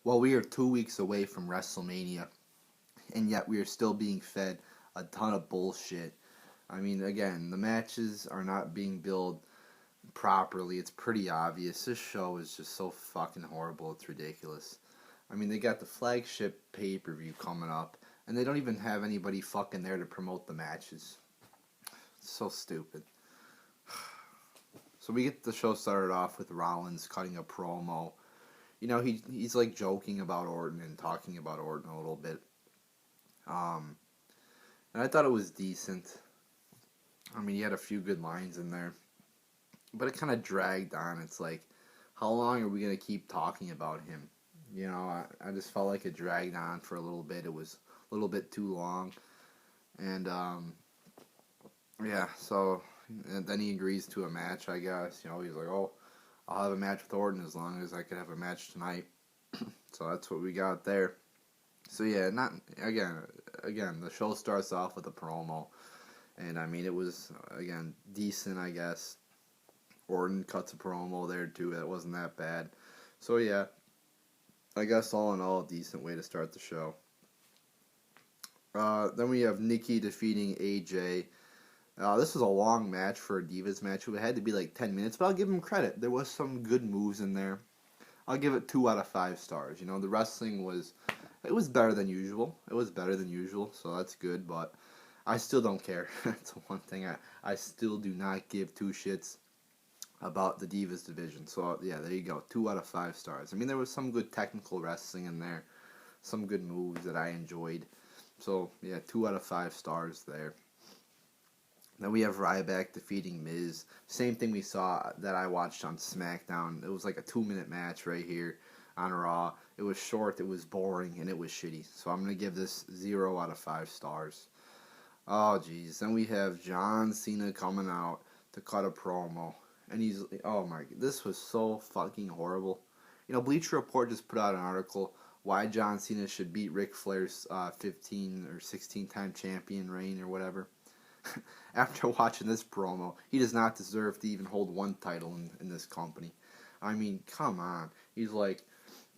Well, we are 2 weeks away from WrestleMania, and yet we are still being fed a ton of bullshit. I mean, again, the matches are not being billed properly. It's pretty obvious. This show is just so fucking horrible. It's ridiculous. I mean, they got the flagship pay-per-view coming up, and they don't even have anybody fucking there to promote the matches. It's so stupid. So we get the show started off with Rollins cutting a promo. You know, he's like joking about Orton and talking about Orton a little bit. And I thought it was decent. I mean, he had a few good lines in there. But it kind of dragged on. It's like, how long are we going to keep talking about him? You know, I just felt like it dragged on for a little bit. It was a little bit too long. And, yeah, so and then he agrees to a match, I guess. You know, he's like, oh, I'll have a match with Orton as long as I could have a match tonight. So that's what we got there. So yeah, not again, the show starts off with a promo. And I mean, it was, again, decent, I guess. Orton cuts a promo there too. That wasn't that bad. So yeah, I guess all in all, a decent way to start the show. Then we have Nikki defeating AJ. This was a long match for a Divas match. It had to be like 10 minutes, but I'll give him credit. There was some good moves in there. I'll give it 2 out of 5 stars. You know, the wrestling was better than usual. So that's good, but I still don't care. That's one thing. I still do not give 2 shits about the Divas division. So yeah, there you go. 2 out of 5 stars. I mean, there was some good technical wrestling in there. Some good moves that I enjoyed. So yeah, 2 out of 5 stars there. Then we have Ryback defeating Miz. Same thing we saw that I watched on SmackDown. It was like a 2-minute match right here on Raw. It was short, it was boring, and it was shitty. So I'm going to give this 0 out of 5 stars. Oh, jeez. Then we have John Cena coming out to cut a promo. And he's, oh my, this was so fucking horrible. You know, Bleacher Report just put out an article why John Cena should beat Ric Flair's 15 or 16-time champion reign or whatever. After watching this promo, he does not deserve to even hold one title in this company. I mean, come on. He's like,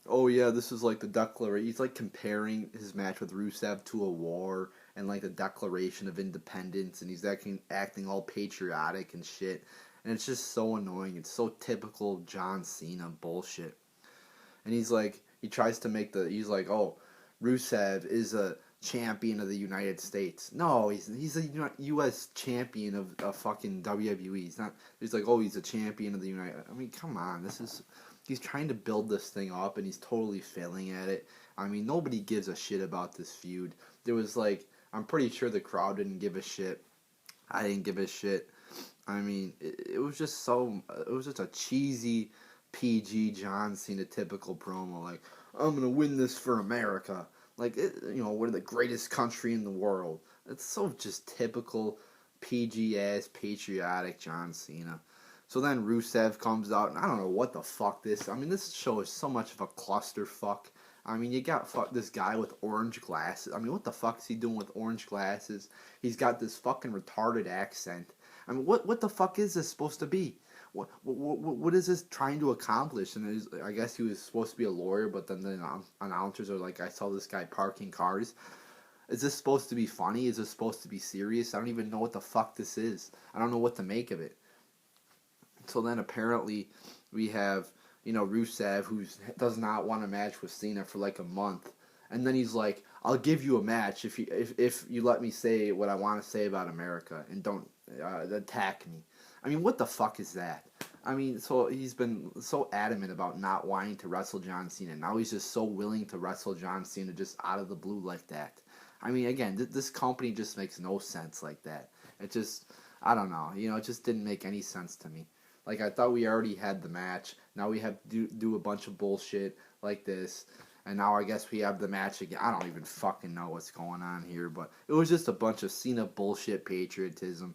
oh yeah, this is like the declaration. He's like comparing his match with Rusev to a war and like the Declaration of Independence, and he's acting all patriotic and shit. And it's just so annoying. It's so typical John Cena bullshit. And he's like, he tries to make he's like, oh, Rusev is a champion of the United States. No, he's a U.S. champion of fucking WWE. He's not. He's like, oh, he's a champion of the United. I mean, come on. He's trying to build this thing up, and he's totally failing at it. I mean, nobody gives a shit about this feud. There was like, I'm pretty sure the crowd didn't give a shit. I didn't give a shit. I mean, it was just a cheesy PG John Cena typical promo. Like, I'm gonna win this for America. Like, we're the greatest country in the world. It's so just typical PG-ass, patriotic John Cena. So then Rusev comes out, and I don't know what the fuck this... I mean, this show is so much of a clusterfuck. I mean, you got this guy with orange glasses. I mean, what the fuck is he doing with orange glasses? He's got this fucking retarded accent. I mean, what the fuck is this supposed to be? What is this trying to accomplish? And I guess he was supposed to be a lawyer, but then the announcers are like, I saw this guy parking cars. Is this supposed to be funny? Is this supposed to be serious? I don't even know what the fuck this is. I don't know what to make of it. So then apparently we have, Rusev, who does not want a match with Cena for like a month. And then he's like, I'll give you a match if you let me say what I want to say about America and don't attack me. I mean, what the fuck is that? I mean, so he's been so adamant about not wanting to wrestle John Cena. Now he's just so willing to wrestle John Cena just out of the blue like that. I mean, again, this company just makes no sense like that. It just, I don't know. It just didn't make any sense to me. Like, I thought we already had the match. Now we have to do a bunch of bullshit like this. And now I guess we have the match again. I don't even fucking know what's going on here. But it was just a bunch of Cena bullshit patriotism.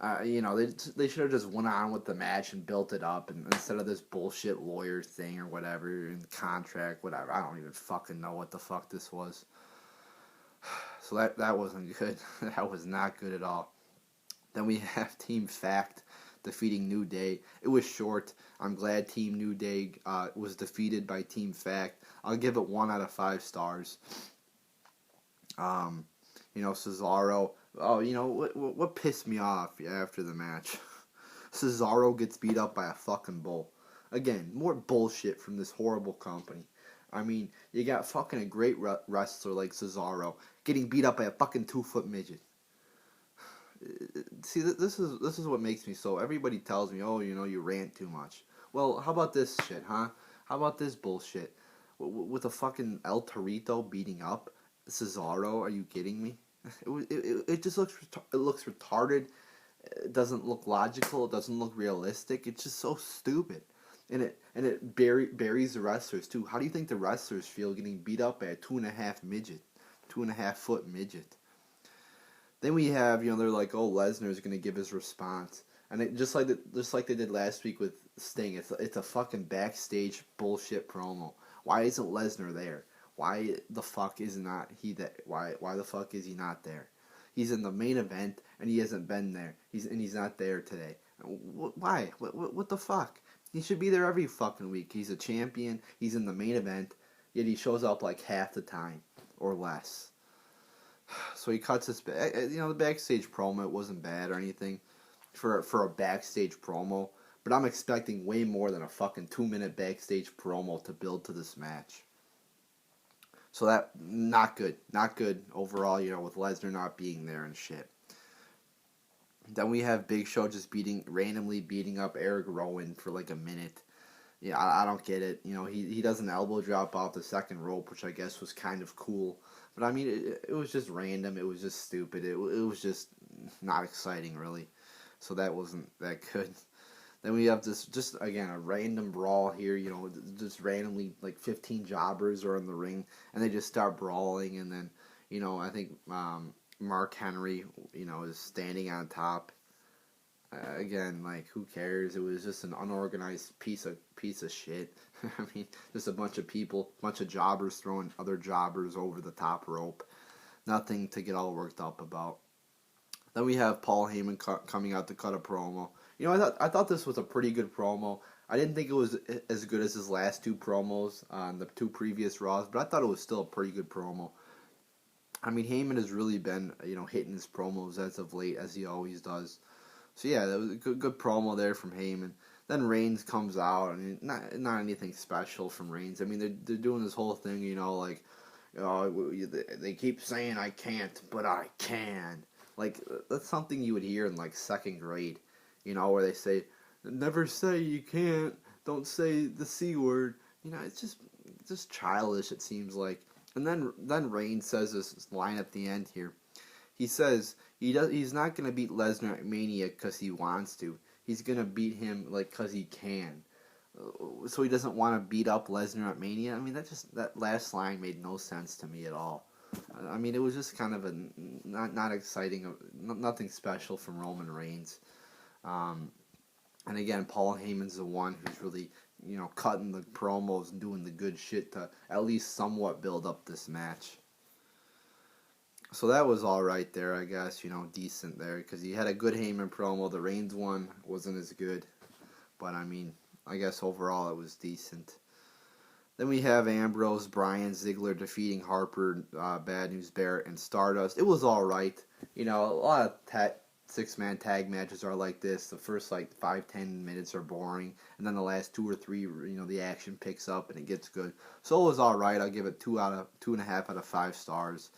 They should have just went on with the match and built it up, and instead of this bullshit lawyer thing or whatever, and contract, whatever. I don't even fucking know what the fuck this was. So that wasn't good. That was not good at all. Then we have Team Fact defeating New Day. It was short. I'm glad Team New Day was defeated by Team Fact. I'll give it 1 out of 5 stars. Cesaro. Oh, what pissed me off after the match? Cesaro gets beat up by a fucking bull. Again, more bullshit from this horrible company. I mean, you got fucking a great wrestler like Cesaro getting beat up by a fucking 2-foot midget. See, this is what makes me so. Everybody tells me, oh, you rant too much. Well, how about this shit, huh? How about this bullshit? With a fucking El Torito beating up Cesaro? Are you kidding me? It just looks retarded. It doesn't look logical. It doesn't look realistic. It's just so stupid. And it buries the wrestlers too. How do you think the wrestlers feel getting beat up by a 2.5-foot midget? Then we have, they're like, oh, Lesnar's gonna give his response, and just like they did last week with Sting, it's a fucking backstage bullshit promo. Why isn't Lesnar there? Why the fuck is not he that? Why the fuck is he not there? He's in the main event and he hasn't been there. He's not there today. Why? What the fuck? He should be there every fucking week. He's a champion. He's in the main event, yet he shows up like half the time or less. So he cuts his, the backstage promo. It wasn't bad or anything for a backstage promo, but I'm expecting way more than a fucking 2-minute backstage promo to build to this match. So that not good overall. With Lesnar not being there and shit. Then we have Big Show just randomly beating up Eric Rowan for like a minute. Yeah, I don't get it. He does an elbow drop off the second rope, which I guess was kind of cool. But I mean, it was just random. It was just stupid. It was just not exciting, really. So that wasn't that good. Then we have this, just again, a random brawl here. Just randomly, like 15 jobbers are in the ring, and they just start brawling. And then, I think Mark Henry, is standing on top. Again, like, who cares? It was just an unorganized piece of shit. I mean, just a bunch of people, bunch of jobbers throwing other jobbers over the top rope. Nothing to get all worked up about. Then we have Paul Heyman coming out to cut a promo. I thought this was a pretty good promo. I didn't think it was as good as his last 2 promos on the 2 previous Raws, but I thought it was still a pretty good promo. I mean, Heyman has really been, hitting his promos as of late, as he always does. So yeah, that was a good promo there from Heyman. Then Reigns comes out, and not anything special from Reigns. I mean, they're doing this whole thing, they keep saying I can't, but I can. Like, that's something you would hear in like 2nd grade, where they say, never say you can't, don't say the C word. It's just childish, it seems like. And then Reigns says this line at the end here. He says he's not going to beat Lesnar at Mania because he wants to. He's going to beat him because he can. So he doesn't want to beat up Lesnar at Mania. I mean, that last line made no sense to me at all. I mean, it was just kind of not exciting, nothing special from Roman Reigns. And again, Paul Heyman's the one who's really, cutting the promos and doing the good shit to at least somewhat build up this match. So that was all right there, I guess, decent there, because he had a good Heyman promo. The Reigns one wasn't as good, but I mean, I guess overall it was decent. Then we have Ambrose, Bryan, Ziggler defeating Harper, Bad News Barrett, and Stardust. It was all right. A lot of 6-man tag matches are like this. The first 5-10 minutes are boring, and then the last 2 or 3, the action picks up and it gets good. So it was all right. I'll give it 2.5 out of 5 stars.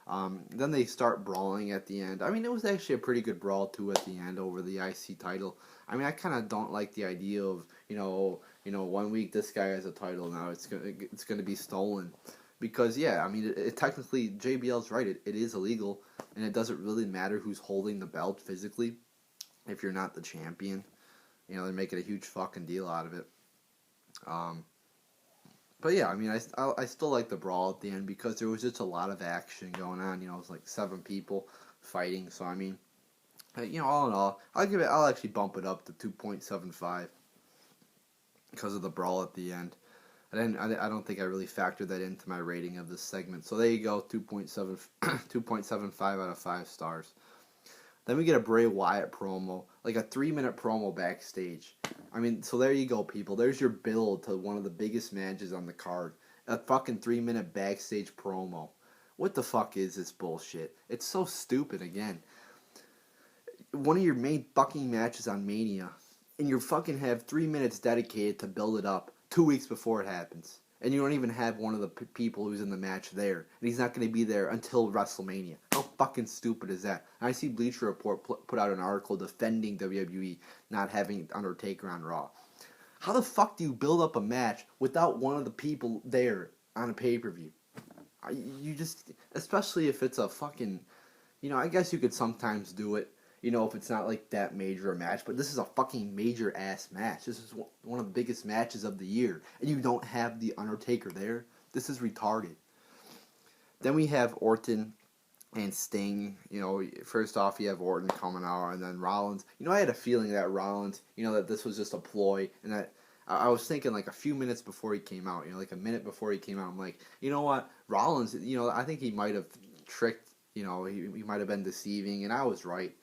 Then they start brawling at the end. I mean, it was actually a pretty good brawl too at the end over the IC title. I mean, I kind of don't like the idea of 1 week this guy has a title, now it's gonna be stolen, because I mean, it technically, JBL's right. It is illegal, and it doesn't really matter who's holding the belt physically if you're not the champion. They're making a huge fucking deal out of it. But yeah, I mean, I still like the brawl at the end because there was just a lot of action going on. It was like 7 people fighting. So I mean, all in all, I'll actually bump it up to 2.75 because of the brawl at the end. I don't think I really factored that into my rating of this segment. So there you go, 2.75 out of 5 stars. Then we get a Bray Wyatt promo, like a 3-minute promo backstage. I mean, so there you go, people. There's your build to one of the biggest matches on the card. A fucking 3-minute backstage promo. What the fuck is this bullshit? It's so stupid again. One of your main fucking matches on Mania, and you fucking have 3 minutes dedicated to build it up 2 weeks before it happens. And you don't even have one of the people who's in the match there. And he's not going to be there until WrestleMania. How fucking stupid is that? And I see Bleacher Report put out an article defending WWE not having Undertaker on Raw. How the fuck do you build up a match without one of the people there on a pay-per-view? You just, especially if it's a fucking, I guess you could sometimes do it, if it's not like that major a match, but this is a fucking major ass match. This is one of the biggest matches of the year, and you don't have the Undertaker there. This is retarded. Then we have Orton and Sting. First off you have Orton coming out, and then Rollins. I had a feeling that Rollins, that this was just a ploy, and that I was thinking like a few minutes before he came out, like a minute before he came out, I'm like, you know what, Rollins, I think he might have tricked, he might have been deceiving, and I was right.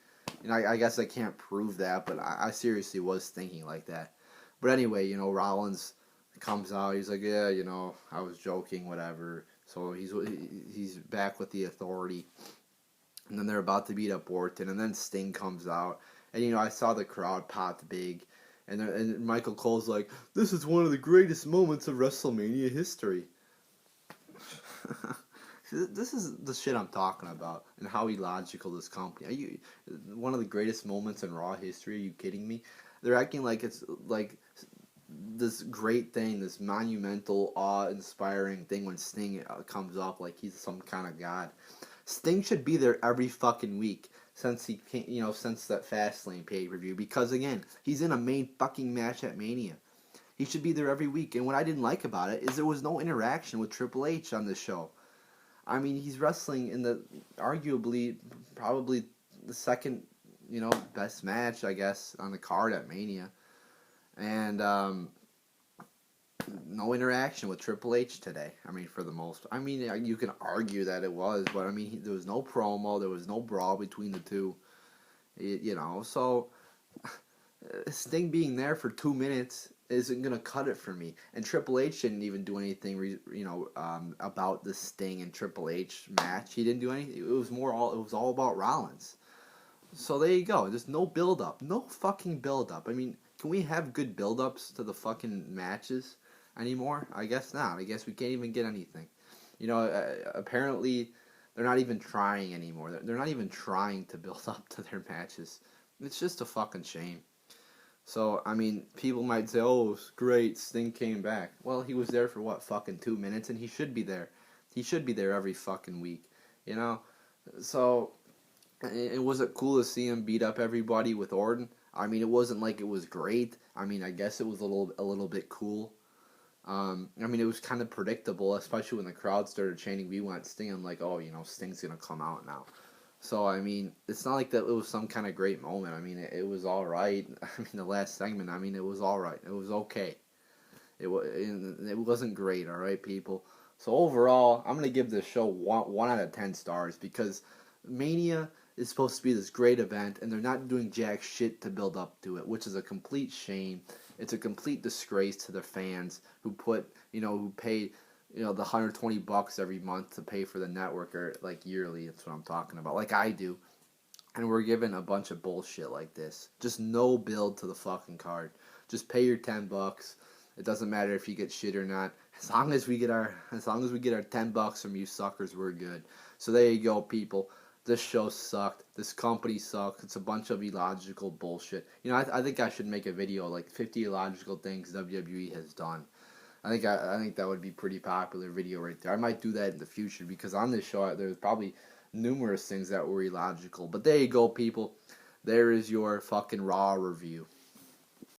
I guess I can't prove that, but I seriously was thinking like that. But anyway, Rollins comes out. He's like, yeah, I was joking, whatever. So he's back with the Authority. And then they're about to beat up Orton. And then Sting comes out. And, I saw the crowd popped big. And Michael Cole's like, this is one of the greatest moments of WrestleMania history. This is the shit I'm talking about, and how illogical this company. Are you one of the greatest moments in Raw history? Are you kidding me? They're acting like it's like this great thing, this monumental, awe-inspiring thing when Sting comes up like he's some kind of god. Sting should be there every fucking week since he came, since that Fastlane pay-per-view, because again, he's in a main fucking match at Mania. He should be there every week. And what I didn't like about it is there was no interaction with Triple H on this show. I mean, he's wrestling in the arguably, probably the second, best match, I guess, on the card at Mania. And no interaction with Triple H today. I mean, for the most. I mean, you can argue that it was, but I mean, there was no promo, there was no brawl between the two. So Sting being there for 2 minutes isn't gonna cut it for me. And Triple H didn't even do anything, about the Sting and Triple H match. He didn't do anything. It was all about Rollins. So there you go. There's no build up, no fucking build up. I mean, can we have good build ups to the fucking matches anymore? I guess not. I guess we can't even get anything. Apparently they're not even trying anymore. They're not even trying to build up to their matches. It's just a fucking shame. So, I mean, people might say, oh, great, Sting came back. Well, he was there for, fucking 2 minutes, and he should be there. He should be there every fucking week, So, was it cool to see him beat up everybody with Orton? I mean, it wasn't like it was great. I mean, I guess it was a little bit cool. I mean, it was kind of predictable, especially when the crowd started chanting, we want Sting. I'm like, oh, Sting's going to come out now. So, I mean, it's not like that it was some kind of great moment. I mean, it was all right. I mean, the last segment, it was all right. It was okay. It wasn't great, all right, people? So, overall, I'm going to give this show 1 out of 10 stars because Mania is supposed to be this great event, and they're not doing jack shit to build up to it, which is a complete shame. It's a complete disgrace to the fans who who pay the $120 every month to pay for the network, or like yearly. That's what I'm talking about, like I do. And we're given a bunch of bullshit like this. Just no build to the fucking card. Just pay your $10. It doesn't matter if you get shit or not. As long as we get our $10 from you suckers, we're good. So there you go, people. This show sucked. This company sucks. It's a bunch of illogical bullshit. I think I should make a video like 50 illogical things WWE has done. I think that would be pretty popular video right there. I might do that in the future because on this show there's probably numerous things that were illogical. But there you go, people. There is your fucking Raw review.